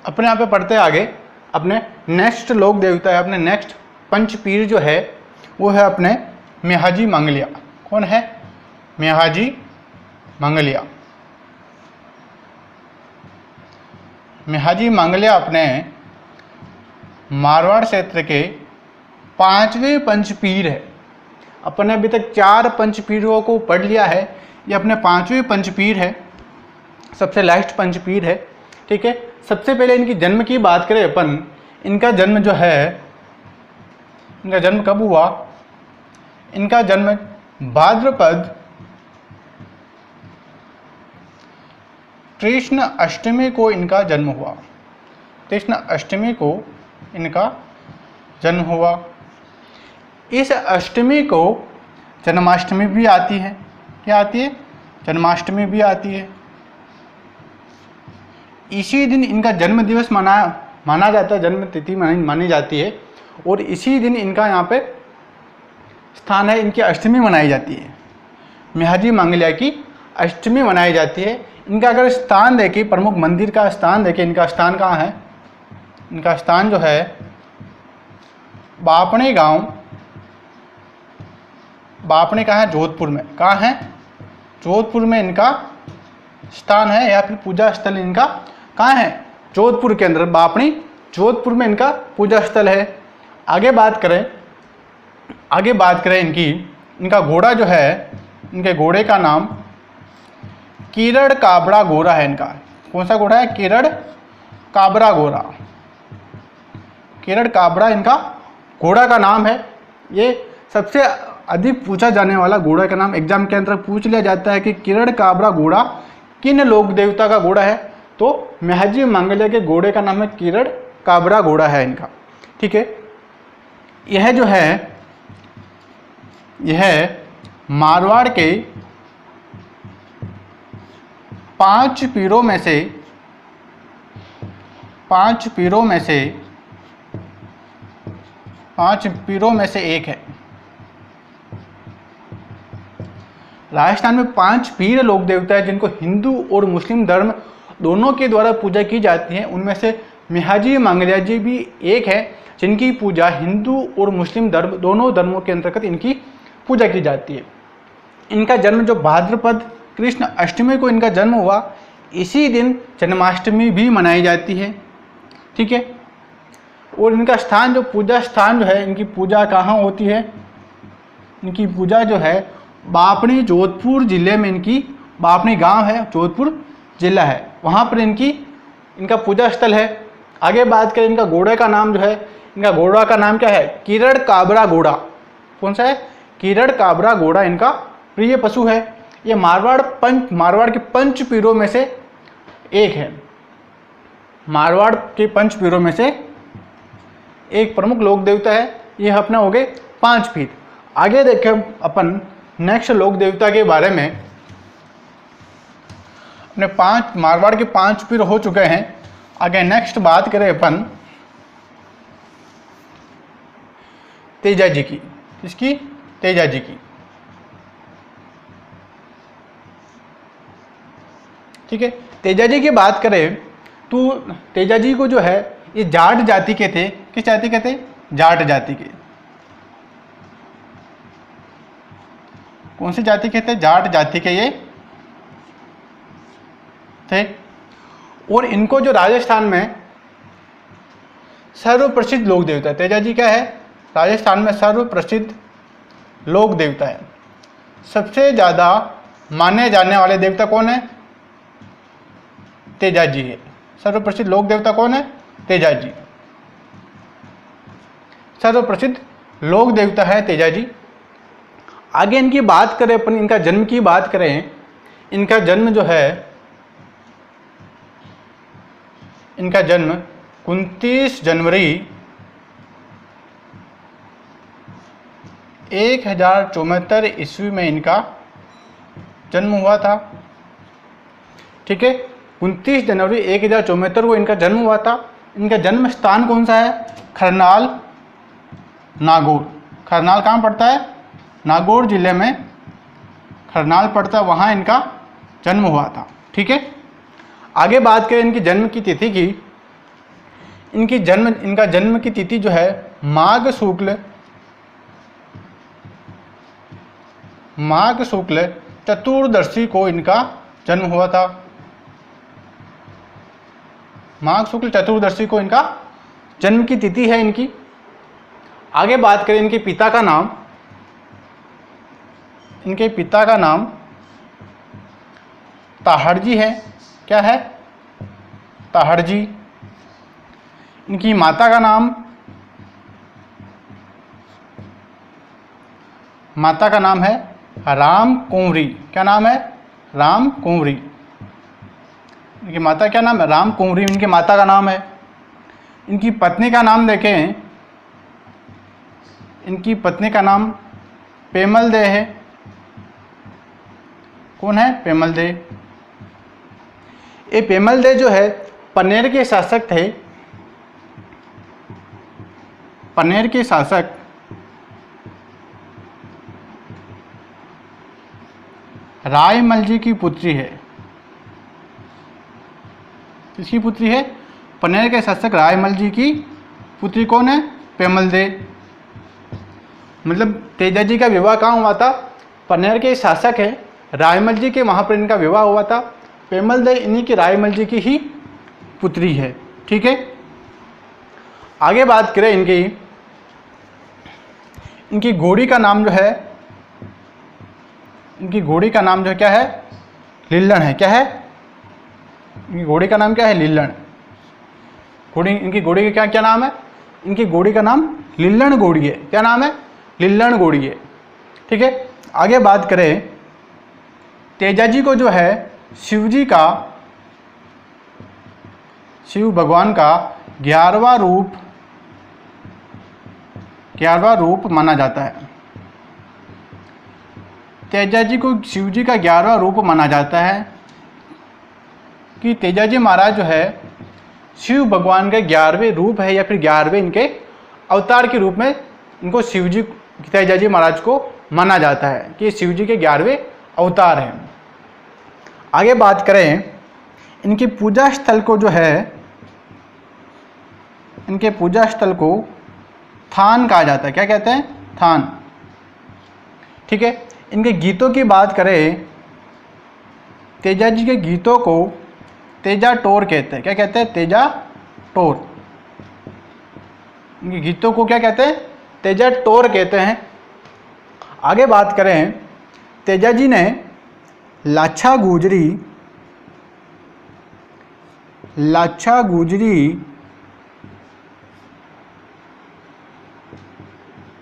अपने यहाँ पे पढ़ते हैं आगे। अपने नेक्स्ट लोक देवता है, अपने नेक्स्ट पंचपीर जो है वो है अपने मेहाजी मंगलिया। कौन है? मेहाजी मंगलिया। मेहाजी मंगलिया अपने मारवाड़ क्षेत्र के 5वें पंचपीर है। अपने अभी तक 4 पंचपीरों को पढ़ लिया है, ये अपने 5वें पंचपीर है, सबसे लास्ट पंचपीर है। ठीक है, सबसे पहले इनकी जन्म की बात करें अपन, इनका जन्म जो है, इनका जन्म कब हुआ? इनका जन्म भाद्रपद कृष्ण अष्टमी को इनका जन्म हुआ। कृष्ण अष्टमी को इनका जन्म हुआ। इस अष्टमी को जन्माष्टमी भी आती है। क्या आती है? जन्माष्टमी भी आती है। इसी दिन इनका जन्म दिवस माना जाता है, जन्म तिथि मानी जाती है, और इसी दिन इनका यहाँ पे स्थान है, इनकी अष्टमी मनाई जाती है। मेहाजी मंगलिया की अष्टमी मनाई जाती है। इनका अगर स्थान देखें, प्रमुख मंदिर का स्थान देखें, इनका स्थान कहाँ है? इनका स्थान जो है बापणे गांव, बापणे कहाँ है? जोधपुर में। कहाँ है? जोधपुर में इनका स्थान है, या फिर पूजा स्थल इनका कहाँ है? जोधपुर के अंदर, बापणी जोधपुर में इनका पूजा स्थल है। आगे बात करें इनका घोड़ा जो है, इनके घोड़े का नाम किरण काबरा घोड़ा है। इनका कौन सा घोड़ा है? किरण काबरा घोड़ा। किरण काबरा इनका घोड़ा का नाम है। ये सबसे अधिक पूछा जाने वाला घोड़ा का नाम एग्जाम के अंदर पूछ लिया जाता है कि किरण काबरा घोड़ा किन लोक देवता का घोड़ा है? तो मेहाजी मंगलिया के घोड़े का नाम है किरण काबरा घोड़ा है इनका। ठीक है, यह जो है, यह मारवाड़ के 5 पीरों में से एक है। राजस्थान में 5 पीर लोक देवता है जिनको हिंदू और मुस्लिम धर्म दोनों के द्वारा पूजा की जाती है। उनमें से मेहाजी मंगलिया जी भी एक है जिनकी पूजा हिंदू और मुस्लिम धर्म दोनों धर्मों के अंतर्गत इनकी पूजा की जाती है। इनका जन्म जो भाद्रपद कृष्ण अष्टमी को इनका जन्म हुआ, इसी दिन जन्माष्टमी भी मनाई जाती है। ठीक है, और इनका स्थान जो पूजा स्थान जो है, इनकी पूजा कहाँ होती है? इनकी पूजा जो है बापणी जोधपुर जिले में, इनकी बापणी गांव है, जोधपुर जिला है, वहाँ पर इनका पूजा स्थल है। आगे बात करें इनका घोड़े का नाम जो है, इनका घोड़ा का नाम क्या है? किरण काबरा घोड़ा। कौन सा है? किरण काबरा घोड़ा इनका प्रिय पशु है। ये मारवाड़ के पंच पीरों में से एक है। मारवाड़ के पंच पीरों में से एक प्रमुख लोक देवता है। ये अपना हो गए 5 पीर। आगे देखें अपन नेक्स्ट लोक देवता के बारे में। अपने मारवाड़ के 5 पीर हो चुके हैं। आगे नेक्स्ट बात करें अपन तेजा जी की। किसकी? तेजा जी की। ठीक है, तेजा जी की बात करें तो तेजा जी को जो है, ये जाट जाति के थे। किस जाति के थे? जाट जाति के। कौन सी जाति के थे? जाट जाति के ये थे। और इनको जो राजस्थान में सर्वप्रसिद्ध लोक देवता है, तेजा जी क्या है? राजस्थान में सर्वप्रसिद्ध लोक देवता है। सबसे ज़्यादा माने जाने वाले देवता कौन है? तेजा जी है। सर्वप्रसिद्ध लोक देवता कौन है? तेजा जी। सर्वप्रसिद्ध लोक देवता है तेजा जी। आगे इनकी बात करें अपन, इनका जन्म की बात करें, इनका जन्म जो है, इनका जन्म 29 जनवरी 1074 ईस्वी में इनका जन्म हुआ था। ठीक है, 29 जनवरी 1074 को इनका जन्म हुआ था। इनका जन्म स्थान कौन सा है? खरनाल, नागौर। खरनाल कहाँ पड़ता है? नागौर जिले में खरनाल पड़ता है, वहाँ इनका जन्म हुआ था। ठीक है, आगे बात करें इनकी जन्म की तिथि की, इनका जन्म की तिथि जो है माघ शुक्ल चतुर्दशी को इनका जन्म हुआ था। माघ शुक्ल चतुर्दशी को इनका जन्म की तिथि है इनकी। आगे बात करें इनके पिता का नाम। इनके पिता का नाम ताहड़जी है। क्या है? ताहड़जी। इनकी माता का नाम है राम कुंवरी। क्या नाम है? राम कुंवरी। इनकी माता क्या नाम है? राम कुंवरी इनकी माता का नाम है। इनकी पत्नी का नाम देखें, इनकी पत्नी का नाम पेमल दे है। कौन है? पेमल दे। ये पेमल दे जो है पन्नेर के शासक थे। पन्नेर के शासक रायमल जी की पुत्री है। किसकी पुत्री है? पन्नेर के शासक रायमल जी की पुत्री कौन है? पेमल दे। मतलब तेजाजी का विवाह कहाँ हुआ था? पन्नेर के शासक है रायमल जी के, वहाँ पर इनका विवाह हुआ था। पेमल दे इन्हीं की रायमल जी की ही पुत्री है। ठीक है, आगे बात करें इनकी घोड़ी का नाम जो है, इनकी घोड़ी का नाम जो है क्या है? लिल्लण है। क्या है? इनकी घोड़ी का नाम क्या है? लिल्लण। इनकी घोड़ी का क्या नाम है? इनकी घोड़ी का नाम लिल्लण घोड़ी है। क्या नाम है? लिल्लण घोड़ी है। ठीक है, आगे बात करें तेजाजी को जो है शिव भगवान का 11वां रूप माना जाता है। तेजाजी को शिव जी का 11वां रूप माना जाता है कि तेजाजी महाराज जो है शिव भगवान के 11वें रूप है, या फिर 11वें इनके अवतार के रूप में इनको तेजाजी महाराज को माना जाता है कि शिव जी के 11वें अवतार हैं। आगे बात करें इनके पूजा स्थल को जो है, इनके पूजा स्थल को थान कहा जाता है। क्या कहते हैं? थान। ठीक है, इनके गीतों की बात करें, तेजाजी के गीतों को तेजा टोर कहते हैं। क्या कहते हैं? तेजा टोर। इनके गीतों को क्या कहते हैं? तेजा टोर कहते हैं। आगे बात करें तेजाजी ने लाछा गुजरी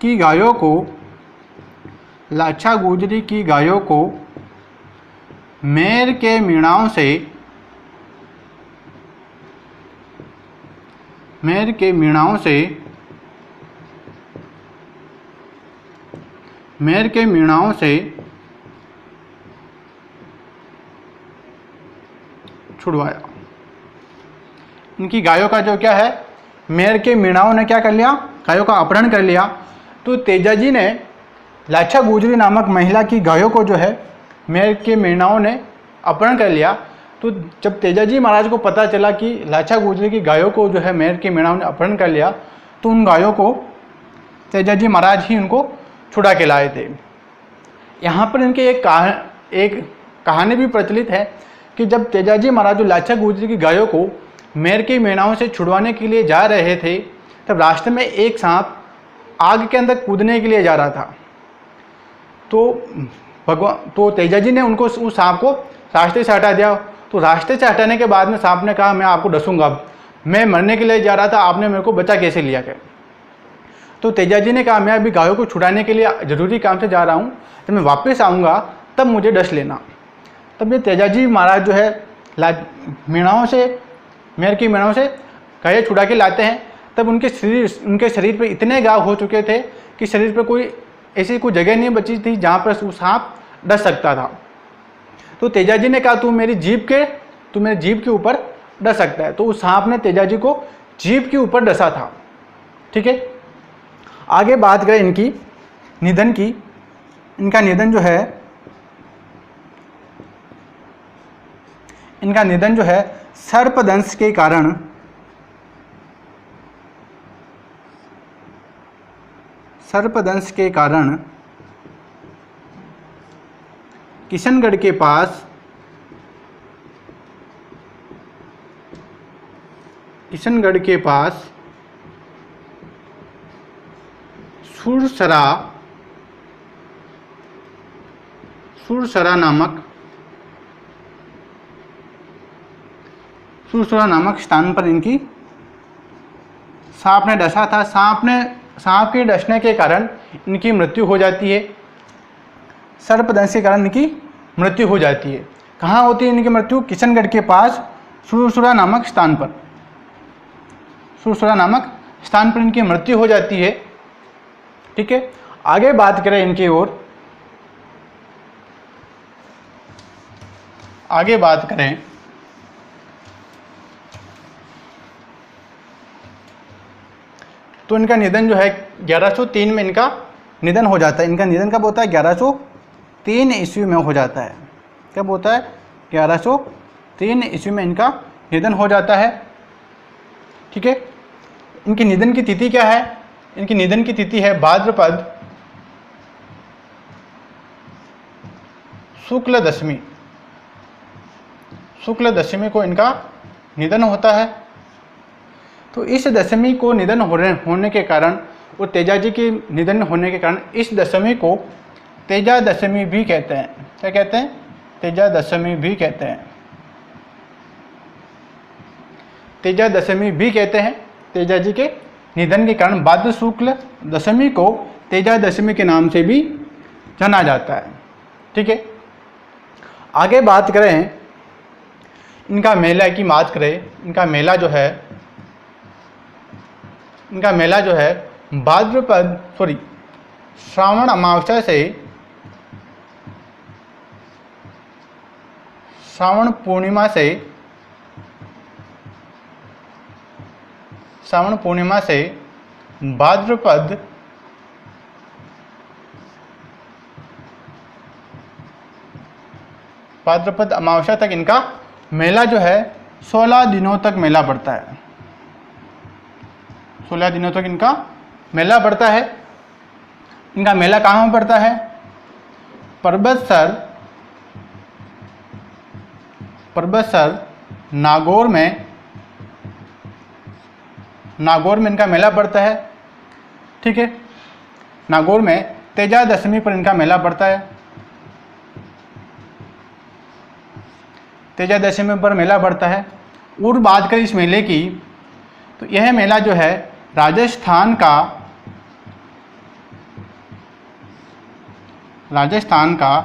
की गायों को मेर के मीणाओं से छुड़वाया। इनकी गायों का जो क्या है, मेर के मीणाओं ने क्या कर लिया? गायों का अपहरण कर लिया। तो तेजाजी ने लाछा गुजरी नामक महिला की गायों को जो है मेर के मीणाओं ने अपहरण कर लिया। तो जब तेजाजी महाराज को पता चला कि लाछा गुजरी की गायों को जो है मेर के मीणाओं ने अपहरण कर लिया, तो उन गायों को तेजाजी महाराज ही उनको छुड़ा के लाए थे। यहाँ पर इनके एक कहानी भी प्रचलित है कि जब तेजाजी महाराज लाछा गुजरी की गायों को मेर के मीणाओं से छुड़वाने के लिए जा रहे थे, तब रास्ते में एक सांप आग के अंदर कूदने के लिए जा रहा था। तो तेजाजी ने उनको उस सांप को रास्ते से हटा दिया। तो रास्ते से हटाने के बाद में सांप ने कहा, मैं आपको डसूंगा, मैं मरने के लिए जा रहा था, आपने मेरे को बचा कैसे लिया? क्या? तो तेजाजी ने कहा, मैं अभी गायों को छुड़ाने के लिए ज़रूरी काम से जा रहा हूँ, जब मैं वापस आऊँगा तब मुझे डस लेना। तब ये तेजाजी महाराज जो है मेर की मीणाओं से गायें छुड़ा के लाते हैं। तब उनके शरीर पर इतने घाव हो चुके थे कि शरीर पर कोई ऐसी कोई जगह नहीं बची थी जहाँ पर वो सांप डस सकता था। तो तेजाजी ने कहा, तू मेरी जीभ के ऊपर डस सकता है। तो उस सांप ने तेजाजी को जीभ के ऊपर डसा था। ठीक है, आगे बात करें इनकी निधन की। इनका निधन जो है सर्पदंश के कारण सर्पदंश के कारण किशनगढ़ के पास सुरसरा नामक स्थान पर इनकी सांप ने डसा था। सांप के डसने के कारण इनकी मृत्यु हो जाती है। सर्पदंश के कारण इनकी मृत्यु हो जाती है। कहाँ होती है इनकी मृत्यु? किशनगढ़ के पास सुरसरा नामक स्थान पर इनकी मृत्यु हो जाती है। ठीक है, आगे बात करें इनकी ओर, तो इनका निधन जो है 1103 में इनका निधन हो जाता है। इनका निधन कब होता है? 1103 ईस्वी में हो जाता है। कब होता है? 1103 ईस्वी में इनका निधन हो जाता है। ठीक है, इनकी निधन की तिथि क्या है? इनकी निधन की तिथि है भाद्रपद शुक्ल दशमी को इनका निधन होता है। तो इस दशमी को निधन होने के कारण और तेजा जी के निधन होने के कारण इस दशमी को तेजा दशमी भी कहते हैं। क्या कहते हैं? तेजा दशमी भी कहते हैं। तेजा जी के निधन के कारण भाद्र शुक्ल दशमी को तेजा दशमी के नाम से भी जाना जाता है। ठीक है, आगे बात करें इनका मेला की बात करें। इनका मेला जो है श्रावण अमावस्या से श्रावण पूर्णिमा से भाद्रपद अमावस्या तक इनका मेला जो है 16 दिनों तक मेला पड़ता है। 16 दिनों तक इनका मेला पड़ता है। इनका मेला कहाँ पड़ता है? परबतसर नागौर में इनका मेला पड़ता है। ठीक है, नागौर में तेजा दशमी पर इनका मेला पड़ता है। तेजा दशमी पर मेला पड़ता है। और बात करें इस मेले की, तो यह मेला जो है राजस्थान का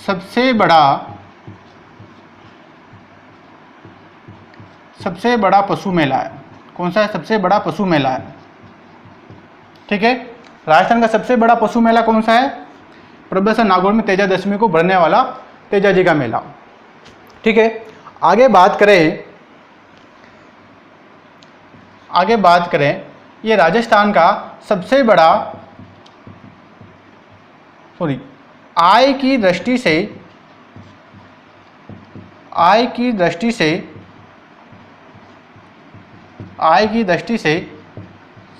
सबसे बड़ा पशु मेला है। कौन सा है? सबसे बड़ा पशु मेला है। ठीक है, राजस्थान का सबसे बड़ा पशु मेला कौन सा है? परबतसर नागौर में तेजा दशमी को भरने वाला तेजा जी का मेला। ठीक है, आगे बात करें ये राजस्थान का सबसे बड़ा आय की दृष्टि से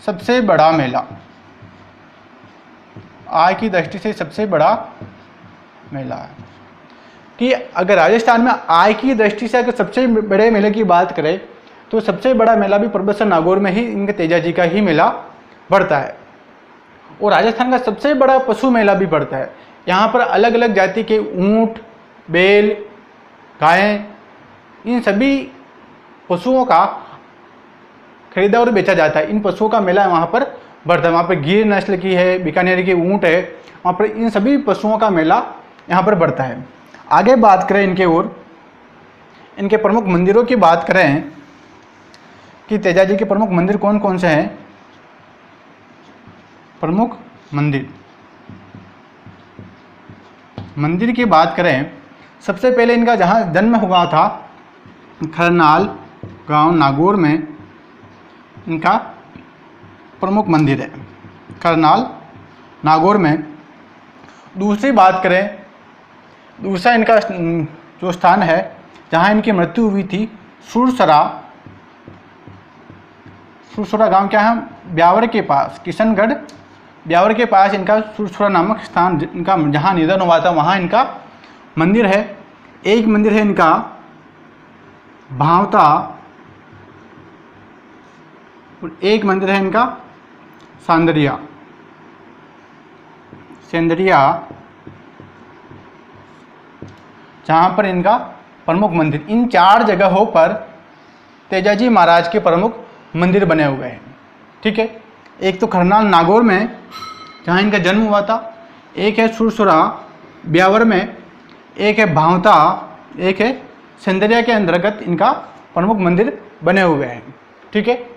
सबसे बड़ा मेला। आय की दृष्टि से सबसे बड़ा मेला है कि अगर राजस्थान में आय की दृष्टि से अगर सबसे बड़े मेले की बात करें तो सबसे बड़ा मेला भी परबतसर नागौर में ही इनके तेजा जी का ही मेला पड़ता है। और राजस्थान का सबसे बड़ा पशु मेला भी पड़ता है। यहाँ पर अलग अलग जाति के ऊंट, बैल, गायें, इन सभी पशुओं का खरीदा और बेचा जाता है। इन पशुओं का मेला वहाँ पर बढ़ता है। वहाँ पर गिर नस्ल की है, बीकानेर के ऊंट है, वहाँ पर इन सभी पशुओं का मेला यहाँ पर बढ़ता है। आगे बात करें इनके प्रमुख मंदिरों की बात करें कि तेजा जी के प्रमुख मंदिर कौन कौन से हैं। प्रमुख मंदिर की बात करें, सबसे पहले इनका जहाँ जन्म हुआ था खरनाल गांव नागौर में इनका प्रमुख मंदिर है। खरनाल नागौर में। दूसरी बात करें, दूसरा इनका जो स्थान है जहाँ इनकी मृत्यु हुई थी, सुरसरा गांव क्या है? ब्यावर के पास, किशनगढ़ ब्यावर के पास इनका सुरसुरा नामक स्थान, इनका जहाँ निधन हुआ था वहाँ इनका मंदिर है। एक मंदिर है इनका भावता और एक मंदिर है इनका सेंदरिया, जहाँ पर इनका प्रमुख मंदिर, इन 4 जगहों पर तेजाजी महाराज के प्रमुख मंदिर बने हुए हैं। ठीक है, एक तो करनाल नागौर में जहाँ इनका जन्म हुआ था, एक है सुरसुरा ब्यावर में, एक है भावता, एक है सेंदरिया के अंतर्गत इनका प्रमुख मंदिर बने हुए हैं। ठीक है।